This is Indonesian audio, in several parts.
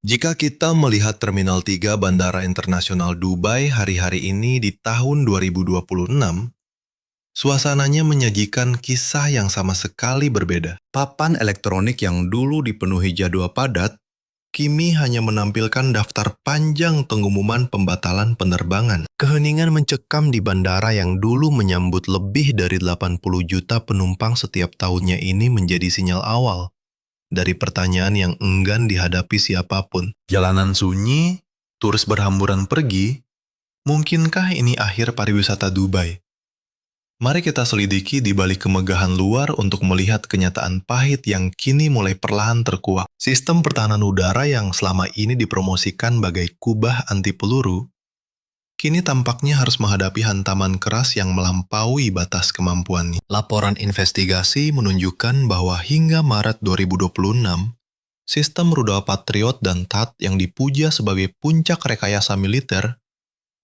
Jika kita melihat Terminal 3 Bandara Internasional Dubai hari-hari ini di tahun 2026, suasananya menyajikan kisah yang sama sekali berbeda. Papan elektronik yang dulu dipenuhi jadwal padat, kini hanya menampilkan daftar panjang pengumuman pembatalan penerbangan. Keheningan mencekam di bandara yang dulu menyambut lebih dari 80 juta penumpang setiap tahunnya ini menjadi sinyal awal dari pertanyaan yang enggan dihadapi siapapun. Jalanan sunyi, turis berhamburan pergi, mungkinkah ini akhir pariwisata Dubai? Mari kita selidiki di balik kemegahan luar untuk melihat kenyataan pahit yang kini mulai perlahan terkuak. Sistem pertahanan udara yang selama ini dipromosikan bagai kubah anti peluru, kini tampaknya harus menghadapi hantaman keras yang melampaui batas kemampuannya. Laporan investigasi menunjukkan bahwa hingga Maret 2026, sistem rudal Patriot dan THAAD yang dipuja sebagai puncak rekayasa militer,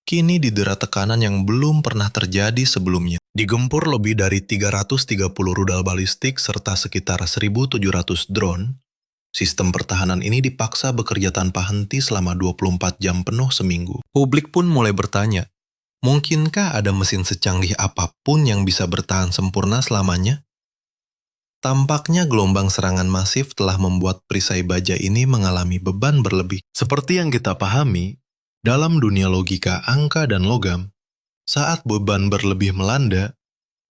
kini didera tekanan yang belum pernah terjadi sebelumnya. Digempur lebih dari 330 rudal balistik serta sekitar 1.700 drone, sistem pertahanan ini dipaksa bekerja tanpa henti selama 24 jam penuh seminggu. Publik pun mulai bertanya, mungkinkah ada mesin secanggih apapun yang bisa bertahan sempurna selamanya? Tampaknya gelombang serangan masif telah membuat perisai baja ini mengalami beban berlebih. Seperti yang kita pahami, dalam dunia logika angka dan logam, saat beban berlebih melanda,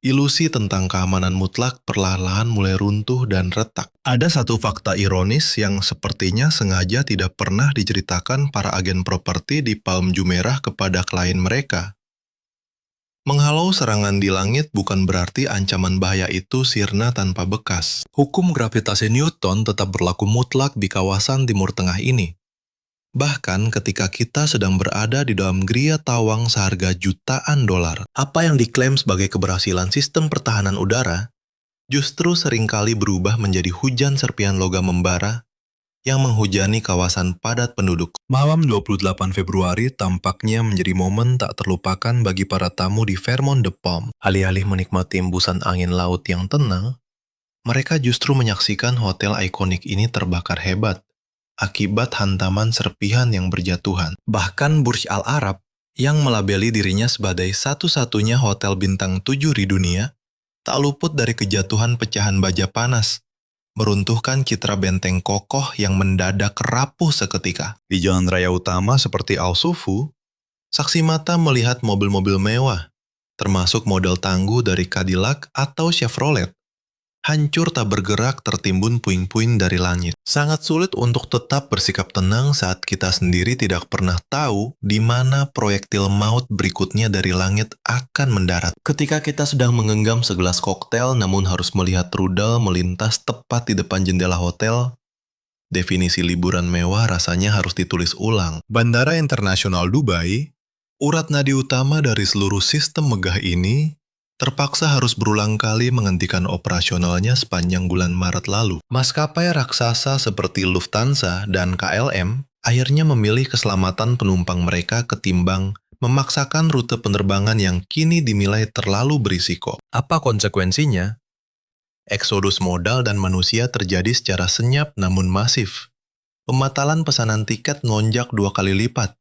ilusi tentang keamanan mutlak perlahan-lahan mulai runtuh dan retak. Ada satu fakta ironis yang sepertinya sengaja tidak pernah diceritakan para agen properti di Palm Jumeirah kepada klien mereka. Menghalau serangan di langit bukan berarti ancaman bahaya itu sirna tanpa bekas. Hukum gravitasi Newton tetap berlaku mutlak di kawasan Timur Tengah ini. Bahkan ketika kita sedang berada di dalam geria tawang seharga jutaan dolar, apa yang diklaim sebagai keberhasilan sistem pertahanan udara justru seringkali berubah menjadi hujan serpihan logam membara yang menghujani kawasan padat penduduk. Malam 28 Februari tampaknya menjadi momen tak terlupakan bagi para tamu di Fairmont The Palm. Alih-alih menikmati embusan angin laut yang tenang, mereka justru menyaksikan hotel ikonik ini terbakar hebat akibat hantaman serpihan yang berjatuhan. Bahkan Burj Al Arab yang melabeli dirinya sebagai satu-satunya hotel bintang 7 di dunia, tak luput dari kejatuhan pecahan baja panas, meruntuhkan citra benteng kokoh yang mendadak rapuh seketika. Di jalan raya utama seperti Al Sufu, saksi mata melihat mobil-mobil mewah, termasuk model tangguh dari Cadillac atau Chevrolet, hancur tak bergerak tertimbun puing-puing dari langit. Sangat sulit untuk tetap bersikap tenang saat kita sendiri tidak pernah tahu di mana proyektil maut berikutnya dari langit akan mendarat. Ketika kita sedang menggenggam segelas koktail namun harus melihat rudal melintas tepat di depan jendela hotel, definisi liburan mewah rasanya harus ditulis ulang. Bandara Internasional Dubai, urat nadi utama dari seluruh sistem megah ini, terpaksa harus berulang kali menghentikan operasionalnya sepanjang bulan Maret lalu. Maskapai raksasa seperti Lufthansa dan KLM akhirnya memilih keselamatan penumpang mereka ketimbang memaksakan rute penerbangan yang kini dinilai terlalu berisiko. Apa konsekuensinya? Eksodus modal dan manusia terjadi secara senyap namun masif. Pembatalan pesanan tiket melonjak 2 kali lipat,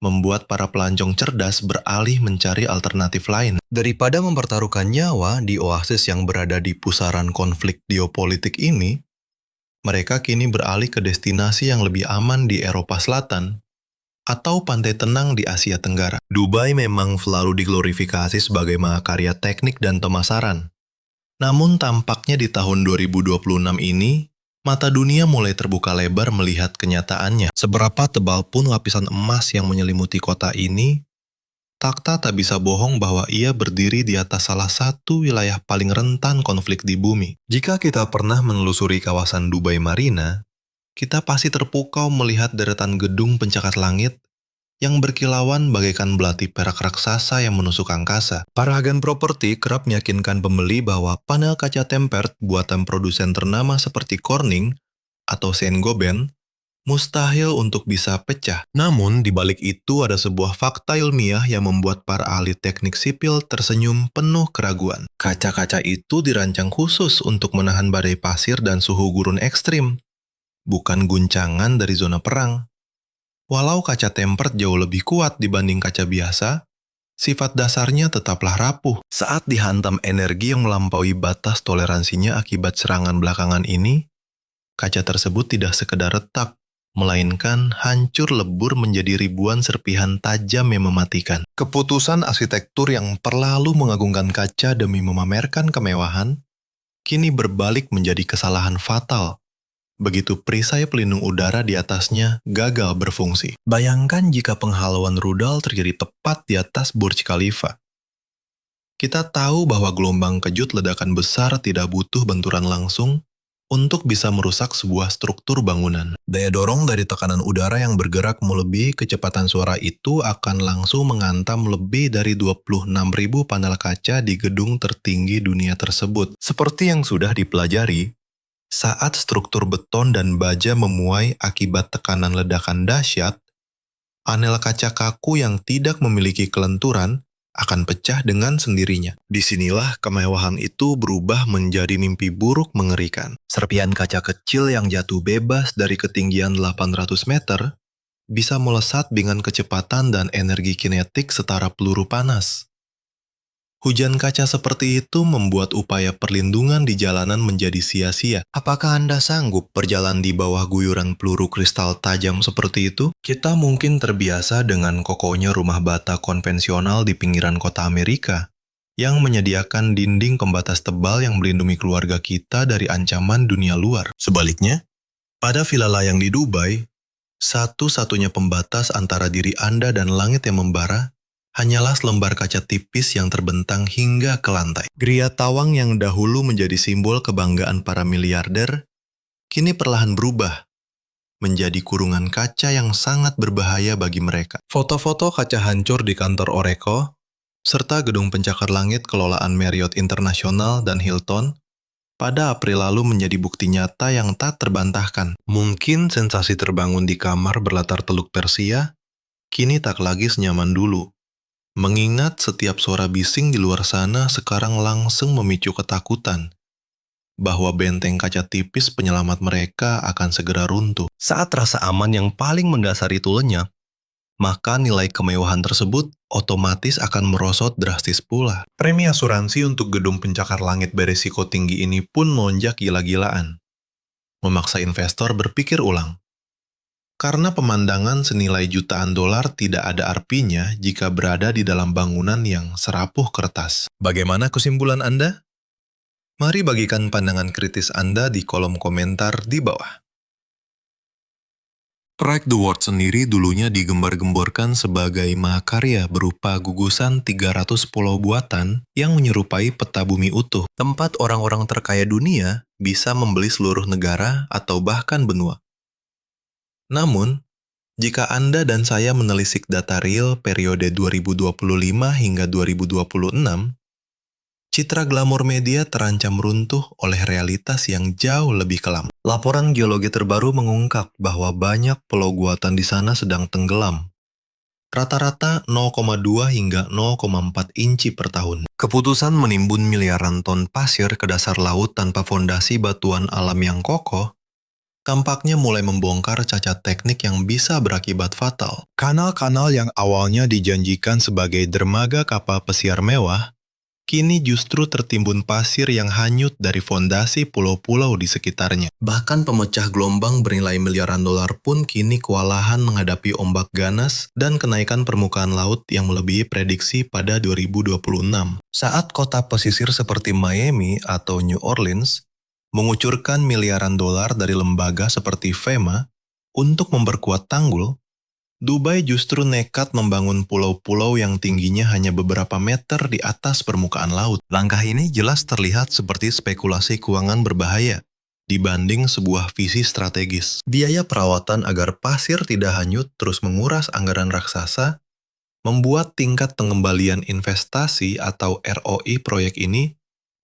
membuat para pelancong cerdas beralih mencari alternatif lain. Daripada mempertaruhkan nyawa di oasis yang berada di pusaran konflik geopolitik ini, mereka kini beralih ke destinasi yang lebih aman di Eropa Selatan atau pantai tenang di Asia Tenggara. Dubai memang selalu diglorifikasi sebagai mahakarya teknik dan pemasaran. Namun tampaknya di tahun 2026 ini, mata dunia mulai terbuka lebar melihat kenyataannya. Seberapa tebal pun lapisan emas yang menyelimuti kota ini, fakta tak bisa bohong bahwa ia berdiri di atas salah satu wilayah paling rentan konflik di bumi. Jika kita pernah menelusuri kawasan Dubai Marina, kita pasti terpukau melihat deretan gedung pencakar langit yang berkilauan bagaikan belati perak raksasa yang menusuk angkasa. Para agen properti kerap meyakinkan pembeli bahwa panel kaca tempered buatan produsen ternama seperti Corning atau Saint-Gobain mustahil untuk bisa pecah. Namun, di balik itu ada sebuah fakta ilmiah yang membuat para ahli teknik sipil tersenyum penuh keraguan. Kaca-kaca itu dirancang khusus untuk menahan badai pasir dan suhu gurun ekstrim. bukan guncangan dari zona perang. Walau kaca tempered jauh lebih kuat dibanding kaca biasa, sifat dasarnya tetaplah rapuh. Saat dihantam energi yang melampaui batas toleransinya akibat serangan belakangan ini, kaca tersebut tidak sekedar retak, melainkan hancur lebur menjadi ribuan serpihan tajam yang mematikan. Keputusan arsitektur yang terlalu mengagungkan kaca demi memamerkan kemewahan, kini berbalik menjadi kesalahan fatal. Begitu perisai pelindung udara di atasnya gagal berfungsi. Bayangkan jika penghalauan rudal terjadi tepat di atas Burj Khalifa. Kita tahu bahwa gelombang kejut ledakan besar tidak butuh benturan langsung untuk bisa merusak sebuah struktur bangunan. Daya dorong dari tekanan udara yang bergerak melebihi kecepatan suara itu akan langsung menghantam lebih dari 26.000 panel kaca di gedung tertinggi dunia tersebut. Seperti yang sudah dipelajari, saat struktur beton dan baja memuai akibat tekanan ledakan dahsyat, panel kaca kaku yang tidak memiliki kelenturan akan pecah dengan sendirinya. Disinilah kemewahan itu berubah menjadi mimpi buruk mengerikan. Serpihan kaca kecil yang jatuh bebas dari ketinggian 800 meter bisa melesat dengan kecepatan dan energi kinetik setara peluru panas. Hujan kaca seperti itu membuat upaya perlindungan di jalanan menjadi sia-sia. Apakah Anda sanggup berjalan di bawah guyuran peluru kristal tajam seperti itu? Kita mungkin terbiasa dengan kokohnya rumah bata konvensional di pinggiran kota Amerika, yang menyediakan dinding pembatas tebal yang melindungi keluarga kita dari ancaman dunia luar. Sebaliknya, pada villa layang di Dubai, satu-satunya pembatas antara diri Anda dan langit yang membara hanyalah selembar kaca tipis yang terbentang hingga ke lantai. Geria tawang yang dahulu menjadi simbol kebanggaan para miliarder, kini perlahan berubah menjadi kurungan kaca yang sangat berbahaya bagi mereka. Foto-foto kaca hancur di kantor Oreko, serta gedung pencakar langit kelolaan Marriott International dan Hilton, pada April lalu menjadi bukti nyata yang tak terbantahkan. Mungkin sensasi terbangun di kamar berlatar Teluk Persia, kini tak lagi senyaman dulu. Mengingat setiap suara bising di luar sana sekarang langsung memicu ketakutan bahwa benteng kaca tipis penyelamat mereka akan segera runtuh. Saat rasa aman yang paling mendasar itu lenyap, maka nilai kemewahan tersebut otomatis akan merosot drastis pula. Premi asuransi untuk gedung pencakar langit beresiko tinggi ini pun melonjak gila-gilaan, memaksa investor berpikir ulang. Karena pemandangan senilai jutaan dolar tidak ada artinya jika berada di dalam bangunan yang serapuh kertas. Bagaimana kesimpulan Anda? Mari bagikan pandangan kritis Anda di kolom komentar di bawah. Proyek The Ward sendiri dulunya digembar-gemborkan sebagai mahakarya berupa gugusan 300 pulau buatan yang menyerupai peta bumi utuh, tempat orang-orang terkaya dunia bisa membeli seluruh negara atau bahkan benua. Namun, jika Anda dan saya menelisik data real periode 2025 hingga 2026, citra glamor media terancam runtuh oleh realitas yang jauh lebih kelam. Laporan geologi terbaru mengungkap bahwa banyak pulau buatan di sana sedang tenggelam. Rata-rata 0,2 hingga 0,4 inci per tahun. Keputusan menimbun miliaran ton pasir ke dasar laut tanpa fondasi batuan alam yang kokoh tampaknya mulai membongkar cacat teknik yang bisa berakibat fatal. Kanal-kanal yang awalnya dijanjikan sebagai dermaga kapal pesiar mewah, kini justru tertimbun pasir yang hanyut dari fondasi pulau-pulau di sekitarnya. Bahkan pemecah gelombang bernilai miliaran dolar pun kini kewalahan menghadapi ombak ganas dan kenaikan permukaan laut yang melebihi prediksi pada 2026. Saat kota pesisir seperti Miami atau New Orleans mengucurkan miliaran dolar dari lembaga seperti FEMA untuk memperkuat tanggul, Dubai justru nekat membangun pulau-pulau yang tingginya hanya beberapa meter di atas permukaan laut. Langkah ini jelas terlihat seperti spekulasi keuangan berbahaya dibanding sebuah visi strategis. Biaya perawatan agar pasir tidak hanyut terus menguras anggaran raksasa, membuat tingkat pengembalian investasi atau ROI proyek ini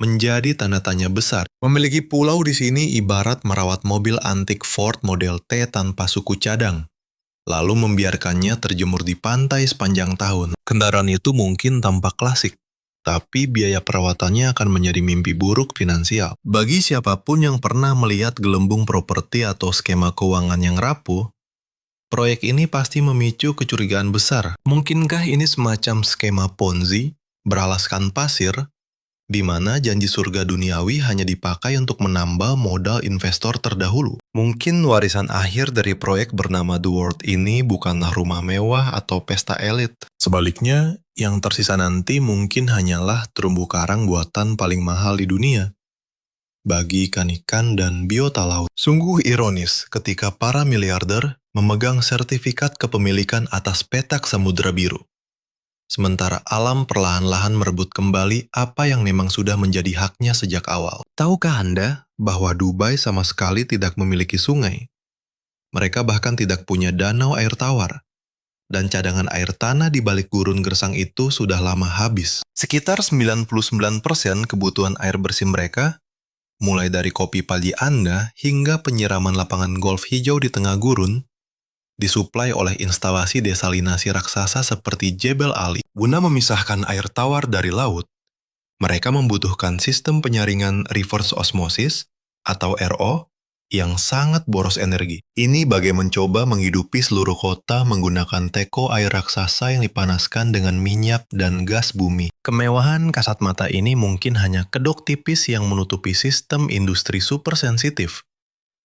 menjadi tanda tanya besar. Memiliki pulau di sini ibarat merawat mobil antik Ford Model T tanpa suku cadang, lalu membiarkannya terjemur di pantai sepanjang tahun. Kendaraan itu mungkin tampak klasik, tapi biaya perawatannya akan menjadi mimpi buruk finansial. Bagi siapapun yang pernah melihat gelembung properti atau skema keuangan yang rapuh, proyek ini pasti memicu kecurigaan besar. Mungkinkah ini semacam skema Ponzi, beralaskan pasir, di mana janji surga duniawi hanya dipakai untuk menambal modal investor terdahulu? Mungkin warisan akhir dari proyek bernama The World ini bukanlah rumah mewah atau pesta elit. Sebaliknya, yang tersisa nanti mungkin hanyalah terumbu karang buatan paling mahal di dunia bagi ikan-ikan dan biota laut. Sungguh ironis ketika para miliarder memegang sertifikat kepemilikan atas petak Samudra Biru, sementara alam perlahan-lahan merebut kembali apa yang memang sudah menjadi haknya sejak awal. Tahukah Anda bahwa Dubai sama sekali tidak memiliki sungai? Mereka bahkan tidak punya danau air tawar. Dan cadangan air tanah di balik gurun gersang itu sudah lama habis. Sekitar 99% kebutuhan air bersih mereka, mulai dari kopi pagi Anda hingga penyiraman lapangan golf hijau di tengah gurun, disuplai oleh instalasi desalinasi raksasa seperti Jebel Ali. Guna memisahkan air tawar dari laut, mereka membutuhkan sistem penyaringan reverse osmosis atau RO yang sangat boros energi. Ini bagai mencoba menghidupi seluruh kota menggunakan teko air raksasa yang dipanaskan dengan minyak dan gas bumi. Kemewahan kasat mata ini mungkin hanya kedok tipis yang menutupi sistem industri super sensitif,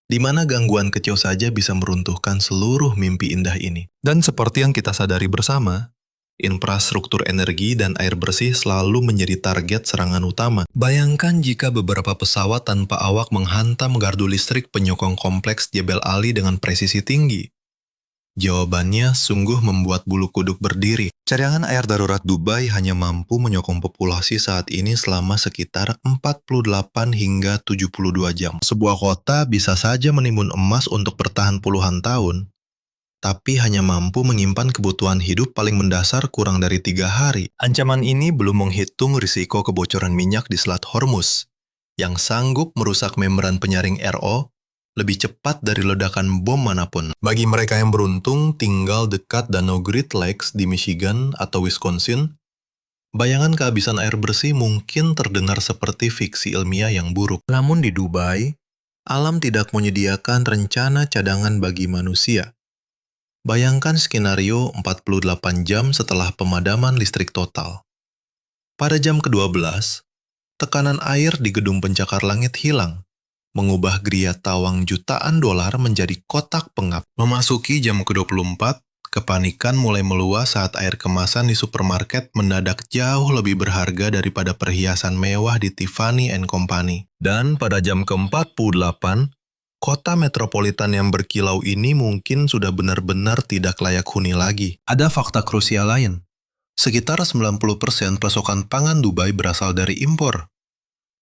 di mana gangguan kecil saja bisa meruntuhkan seluruh mimpi indah ini. Dan seperti yang kita sadari bersama, infrastruktur energi dan air bersih selalu menjadi target serangan utama. Bayangkan jika beberapa pesawat tanpa awak menghantam gardu listrik penyokong kompleks Jebel Ali dengan presisi tinggi. Jawabannya sungguh membuat bulu kuduk berdiri. Cadangan air darurat Dubai hanya mampu menyokong populasi saat ini selama sekitar 48 hingga 72 jam. Sebuah kota bisa saja menimbun emas untuk bertahan puluhan tahun, tapi hanya mampu menyimpan kebutuhan hidup paling mendasar kurang dari 3 hari. Ancaman ini belum menghitung risiko kebocoran minyak di Selat Hormuz, yang sanggup merusak membran penyaring RO lebih cepat dari ledakan bom manapun. Bagi mereka yang beruntung tinggal dekat Danau Great Lakes di Michigan atau Wisconsin, bayangan kehabisan air bersih mungkin terdengar seperti fiksi ilmiah yang buruk. Namun di Dubai, alam tidak menyediakan rencana cadangan bagi manusia. Bayangkan skenario 48 jam setelah pemadaman listrik total. Pada jam ke-12, tekanan air di gedung pencakar langit hilang, mengubah geria tawang jutaan dolar menjadi kotak pengap. Memasuki jam ke-24, kepanikan mulai meluas saat air kemasan di supermarket mendadak jauh lebih berharga daripada perhiasan mewah di Tiffany & Company. Dan pada jam ke-48, kota metropolitan yang berkilau ini mungkin sudah benar-benar tidak layak huni lagi. Ada fakta krusial lain. Sekitar 90% pasokan pangan Dubai berasal dari impor.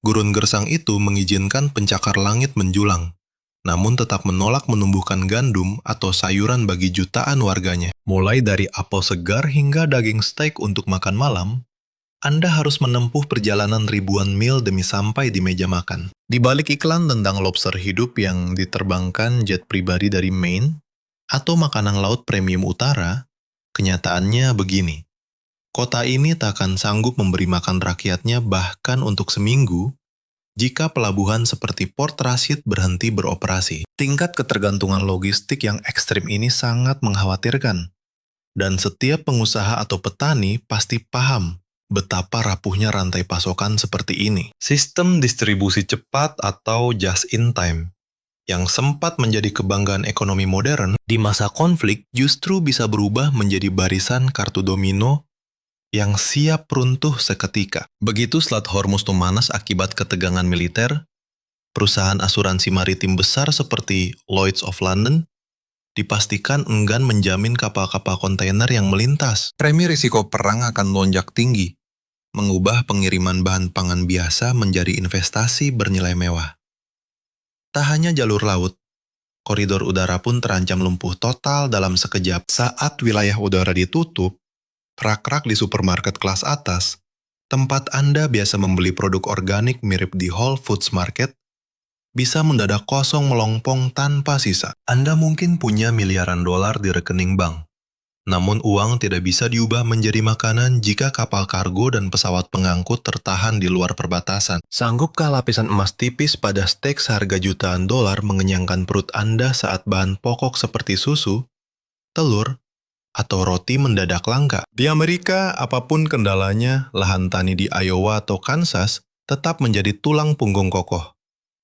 Gurun gersang itu mengizinkan pencakar langit menjulang, namun tetap menolak menumbuhkan gandum atau sayuran bagi jutaan warganya. Mulai dari apel segar hingga daging steak untuk makan malam, Anda harus menempuh perjalanan ribuan mil demi sampai di meja makan. Di balik iklan tentang lobster hidup yang diterbangkan jet pribadi dari Maine, atau makanan laut premium utara, kenyataannya begini. Kota ini tak akan sanggup memberi makan rakyatnya bahkan untuk seminggu jika pelabuhan seperti Port Rashid berhenti beroperasi. Tingkat ketergantungan logistik yang ekstrim ini sangat mengkhawatirkan. Dan setiap pengusaha atau petani pasti paham betapa rapuhnya rantai pasokan seperti ini. Sistem distribusi cepat atau just in time, yang sempat menjadi kebanggaan ekonomi modern, di masa konflik justru bisa berubah menjadi barisan kartu domino yang siap runtuh seketika. Begitu Selat Hormuz memanas akibat ketegangan militer, perusahaan asuransi maritim besar seperti Lloyd's of London dipastikan enggan menjamin kapal-kapal kontainer yang melintas. Premi risiko perang akan lonjak tinggi, mengubah pengiriman bahan pangan biasa menjadi investasi bernilai mewah. Tak hanya jalur laut, koridor udara pun terancam lumpuh total dalam sekejap. Saat wilayah udara ditutup, rak-rak di supermarket kelas atas, tempat Anda biasa membeli produk organik mirip di Whole Foods Market, bisa mendadak kosong melompong tanpa sisa. Anda mungkin punya miliaran dolar di rekening bank, Namun uang tidak bisa diubah menjadi makanan jika kapal kargo dan pesawat pengangkut tertahan di luar perbatasan. Sanggupkah lapisan emas tipis pada steak seharga jutaan dolar mengenyangkan perut Anda saat bahan pokok seperti susu, telur, atau roti mendadak langka? Di Amerika, apapun kendalanya, lahan tani di Iowa atau Kansas tetap menjadi tulang punggung kokoh.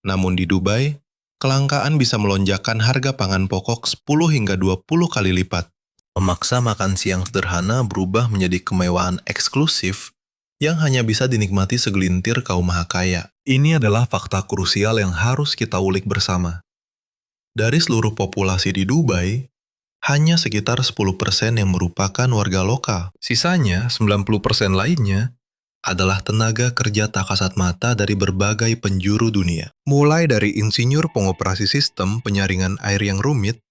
Namun di Dubai, kelangkaan bisa melonjakkan harga pangan pokok 10 hingga 20 kali lipat. Memaksa makan siang sederhana berubah menjadi kemewahan eksklusif yang hanya bisa dinikmati segelintir kaum maha kaya. Ini adalah fakta krusial yang harus kita ulik bersama. Dari seluruh populasi di Dubai, hanya sekitar 10% yang merupakan warga lokal. Sisanya, 90% lainnya, adalah tenaga kerja tak kasat mata dari berbagai penjuru dunia. Mulai dari insinyur pengoperasi sistem penyaringan air yang rumit,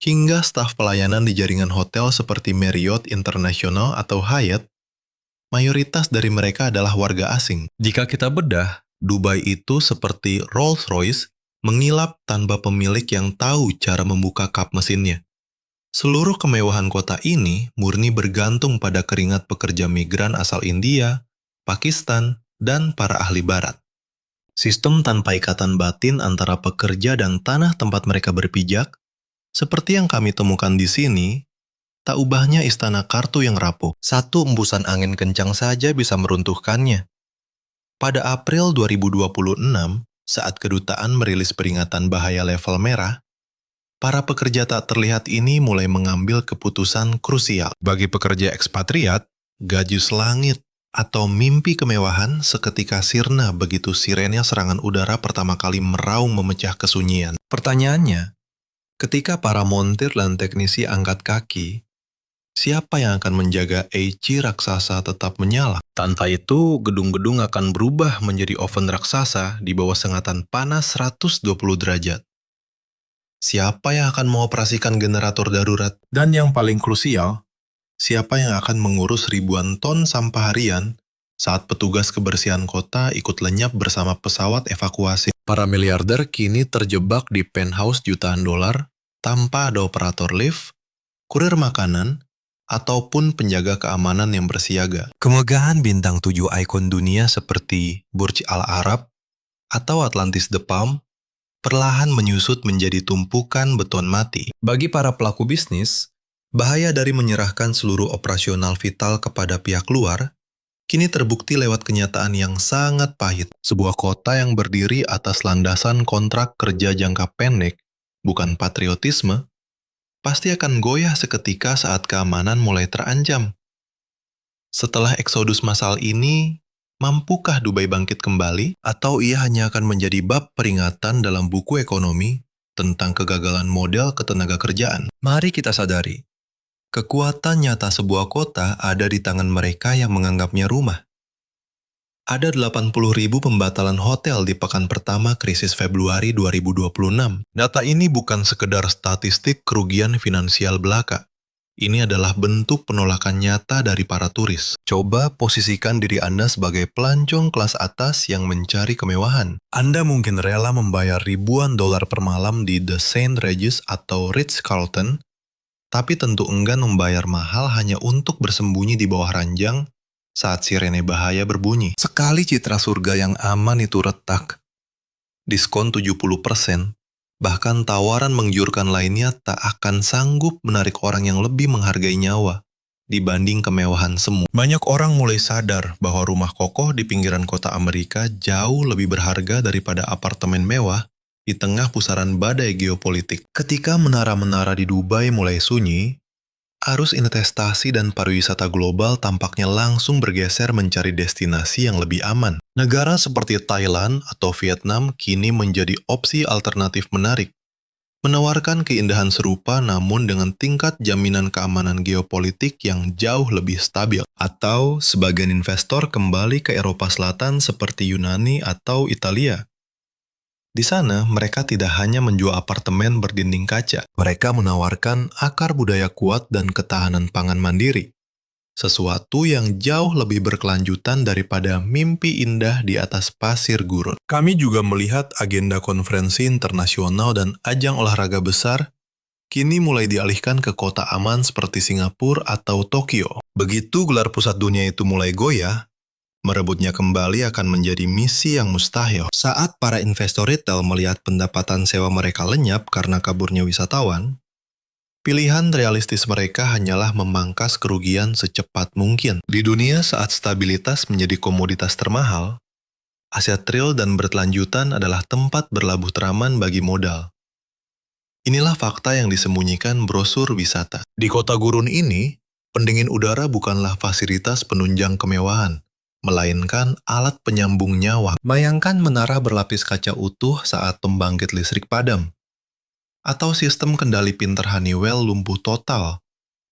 hingga staf pelayanan di jaringan hotel seperti Marriott International atau Hyatt, mayoritas dari mereka adalah warga asing. Jika kita bedah, Dubai itu seperti Rolls-Royce mengilap tanpa pemilik yang tahu cara membuka kap mesinnya. Seluruh kemewahan kota ini murni bergantung pada keringat pekerja migran asal India, Pakistan, dan para ahli barat. Sistem tanpa ikatan batin antara pekerja dan tanah tempat mereka berpijak, seperti yang kami temukan di sini, tak ubahnya istana kartu yang rapuh. Satu embusan angin kencang saja bisa meruntuhkannya. Pada April 2026, saat kedutaan merilis peringatan bahaya level merah, para pekerja tak terlihat ini mulai mengambil keputusan krusial. Bagi pekerja ekspatriat, gaji selangit atau mimpi kemewahan seketika sirna begitu sirennya serangan udara pertama kali meraung memecah kesunyian. Pertanyaannya, ketika para montir dan teknisi angkat kaki, siapa yang akan menjaga Eiichi raksasa tetap menyala? Tanpa itu, gedung-gedung akan berubah menjadi oven raksasa di bawah sengatan panas 120 derajat. Siapa yang akan mengoperasikan generator darurat? Dan yang paling krusial, siapa yang akan mengurus ribuan ton sampah harian saat petugas kebersihan kota ikut lenyap bersama pesawat evakuasi? Para miliarder kini terjebak di penthouse jutaan dolar tanpa ada operator lift, kurir makanan, ataupun penjaga keamanan yang bersiaga. Kemegahan bintang 7 ikon dunia seperti Burj Al Arab atau Atlantis the Palm perlahan menyusut menjadi tumpukan beton mati. Bagi para pelaku bisnis, bahaya dari menyerahkan seluruh operasional vital kepada pihak luar kini terbukti lewat kenyataan yang sangat pahit. Sebuah kota yang berdiri atas landasan kontrak kerja jangka pendek, bukan patriotisme, pasti akan goyah seketika saat keamanan mulai terancam. Setelah eksodus massal ini, mampukah Dubai bangkit kembali? Atau ia hanya akan menjadi bab peringatan dalam buku ekonomi tentang kegagalan model ketenaga kerjaan? Mari kita sadari, kekuatan nyata sebuah kota ada di tangan mereka yang menganggapnya rumah. Ada 80.000 pembatalan hotel di pekan pertama krisis Februari 2026. Data ini bukan sekedar statistik kerugian finansial belaka. Ini adalah bentuk penolakan nyata dari para turis. Coba posisikan diri Anda sebagai pelancong kelas atas yang mencari kemewahan. Anda mungkin rela membayar ribuan dolar per malam di The St. Regis atau Ritz-Carlton, tapi tentu enggan membayar mahal hanya untuk bersembunyi di bawah ranjang saat sirene bahaya berbunyi. Sekali citra surga yang aman itu retak, diskon 70%, bahkan tawaran menggiurkan lainnya tak akan sanggup menarik orang yang lebih menghargai nyawa dibanding kemewahan semu. Banyak orang mulai sadar bahwa rumah kokoh di pinggiran kota Amerika jauh lebih berharga daripada apartemen mewah di tengah pusaran badai geopolitik. Ketika menara-menara di Dubai mulai sunyi, arus investasi dan pariwisata global tampaknya langsung bergeser mencari destinasi yang lebih aman. Negara seperti Thailand atau Vietnam kini menjadi opsi alternatif menarik, menawarkan keindahan serupa namun dengan tingkat jaminan keamanan geopolitik yang jauh lebih stabil. Atau sebagian investor kembali ke Eropa Selatan seperti Yunani atau Italia. Di sana, mereka tidak hanya menjual apartemen berdinding kaca. Mereka menawarkan akar budaya kuat dan ketahanan pangan mandiri. Sesuatu yang jauh lebih berkelanjutan daripada mimpi indah di atas pasir gurun. Kami juga melihat agenda konferensi internasional dan ajang olahraga besar kini mulai dialihkan ke kota aman seperti Singapura atau Tokyo. Begitu gelar pusat dunia itu mulai goyah, merebutnya kembali akan menjadi misi yang mustahil. Saat para investor retail melihat pendapatan sewa mereka lenyap karena kaburnya wisatawan, pilihan realistis mereka hanyalah memangkas kerugian secepat mungkin. Di dunia saat stabilitas menjadi komoditas termahal, aset real dan berkelanjutan adalah tempat berlabuh teraman bagi modal. Inilah fakta yang disembunyikan brosur wisata. Di kota gurun ini, pendingin udara bukanlah fasilitas penunjang kemewahan, melainkan alat penyambung nyawa. Bayangkan menara berlapis kaca utuh saat pembangkit listrik padam, atau sistem kendali pintar Honeywell lumpuh total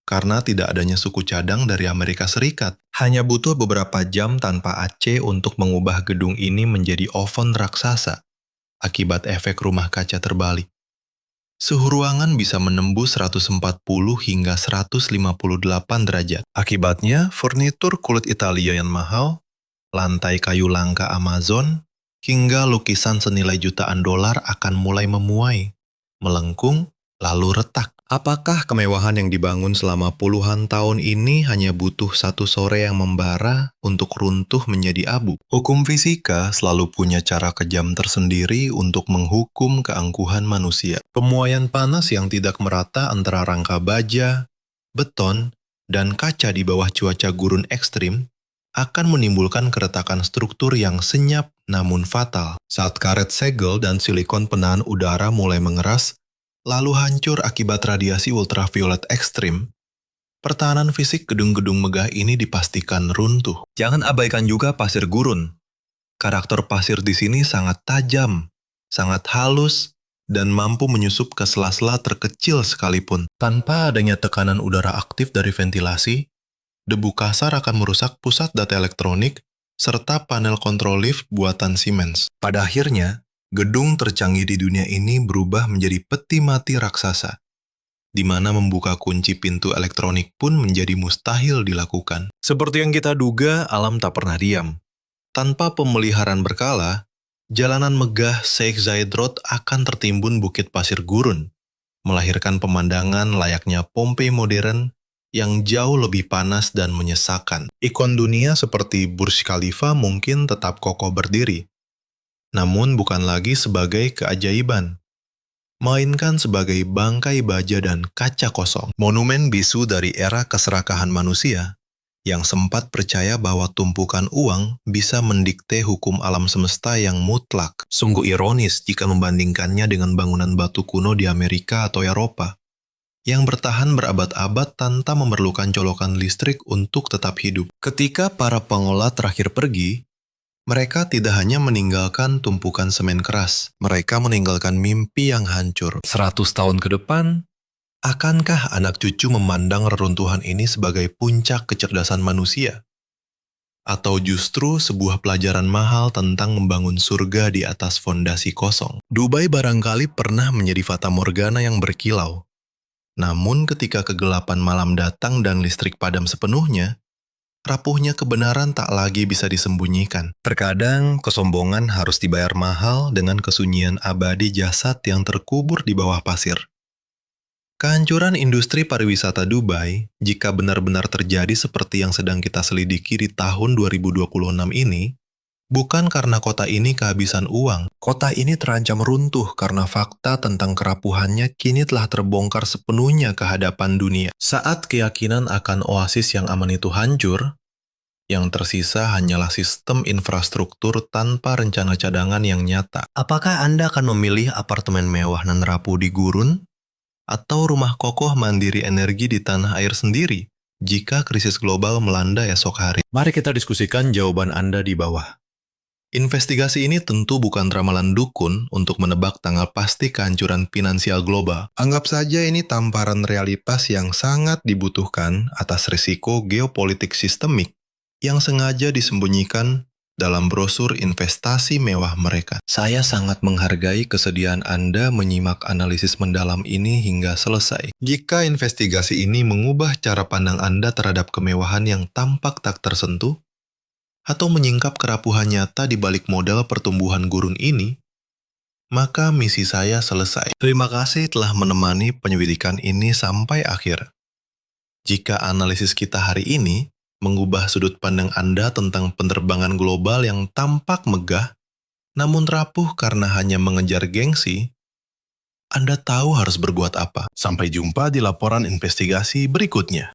karena tidak adanya suku cadang dari Amerika Serikat. Hanya butuh beberapa jam tanpa AC untuk mengubah gedung ini menjadi oven raksasa akibat efek rumah kaca terbalik. Suhu ruangan bisa menembus 140 hingga 158 derajat. Akibatnya, furnitur kulit Italia yang mahal, lantai kayu langka Amazon, hingga lukisan senilai jutaan dolar akan mulai memuai, melengkung, lalu retak. Apakah kemewahan yang dibangun selama puluhan tahun ini hanya butuh satu sore yang membara untuk runtuh menjadi abu? Hukum fisika selalu punya cara kejam tersendiri untuk menghukum keangkuhan manusia. Pemuaian panas yang tidak merata antara rangka baja, beton, dan kaca di bawah cuaca gurun ekstrim akan menimbulkan keretakan struktur yang senyap namun fatal. Saat karet segel dan silikon penahan udara mulai mengeras, lalu hancur akibat radiasi ultraviolet ekstrim, pertahanan fisik gedung-gedung megah ini dipastikan runtuh. Jangan abaikan juga pasir gurun. Karakter pasir di sini sangat tajam, sangat halus, dan mampu menyusup ke sela-sela terkecil sekalipun. Tanpa adanya tekanan udara aktif dari ventilasi, debu kasar akan merusak pusat data elektronik serta panel kontrol lift buatan Siemens. Pada akhirnya, gedung tercanggih di dunia ini berubah menjadi peti mati raksasa, di mana membuka kunci pintu elektronik pun menjadi mustahil dilakukan. Seperti yang kita duga, alam tak pernah diam. Tanpa pemeliharaan berkala, jalanan megah Sheikh Zayed Road akan tertimbun bukit pasir gurun, melahirkan pemandangan layaknya Pompei modern yang jauh lebih panas dan menyesakan. Ikon dunia seperti Burj Khalifa mungkin tetap kokoh berdiri, namun bukan lagi sebagai keajaiban, melainkan sebagai bangkai baja dan kaca kosong. Monumen bisu dari era keserakahan manusia, yang sempat percaya bahwa tumpukan uang bisa mendikte hukum alam semesta yang mutlak. Sungguh ironis jika membandingkannya dengan bangunan batu kuno di Amerika atau Eropa, yang bertahan berabad-abad tanpa memerlukan colokan listrik untuk tetap hidup. Ketika para pengelola terakhir pergi, mereka tidak hanya meninggalkan tumpukan semen keras, mereka meninggalkan mimpi yang hancur. 100 tahun ke depan, akankah anak cucu memandang reruntuhan ini sebagai puncak kecerdasan manusia? Atau justru sebuah pelajaran mahal tentang membangun surga di atas fondasi kosong? Dubai barangkali pernah menjadi fata morgana yang berkilau. Namun ketika kegelapan malam datang dan listrik padam sepenuhnya, rapuhnya kebenaran tak lagi bisa disembunyikan. Terkadang, kesombongan harus dibayar mahal dengan kesunyian abadi jasad yang terkubur di bawah pasir. Kehancuran industri pariwisata Dubai, jika benar-benar terjadi seperti yang sedang kita selidiki di tahun 2026 ini, bukan karena kota ini kehabisan uang. Kota ini terancam runtuh karena fakta tentang kerapuhannya kini telah terbongkar sepenuhnya ke hadapan dunia. Saat keyakinan akan oasis yang aman itu hancur, yang tersisa hanyalah sistem infrastruktur tanpa rencana cadangan yang nyata. Apakah Anda akan memilih apartemen mewah dan rapuh di gurun? Atau rumah kokoh mandiri energi di tanah air sendiri jika krisis global melanda esok hari? Mari kita diskusikan jawaban Anda di bawah. Investigasi ini tentu bukan ramalan dukun untuk menebak tanggal pasti kehancuran finansial global. Anggap saja ini tamparan realitas yang sangat dibutuhkan atas risiko geopolitik sistemik yang sengaja disembunyikan dalam brosur investasi mewah mereka. Saya sangat menghargai kesediaan Anda menyimak analisis mendalam ini hingga selesai. Jika investigasi ini mengubah cara pandang Anda terhadap kemewahan yang tampak tak tersentuh, atau menyingkap kerapuhan nyata di balik modal pertumbuhan gurun ini, maka misi saya selesai. Terima kasih telah menemani penyelidikan ini sampai akhir. Jika analisis kita hari ini mengubah sudut pandang Anda tentang penerbangan global yang tampak megah, namun rapuh karena hanya mengejar gengsi, Anda tahu harus berbuat apa. Sampai jumpa di laporan investigasi berikutnya.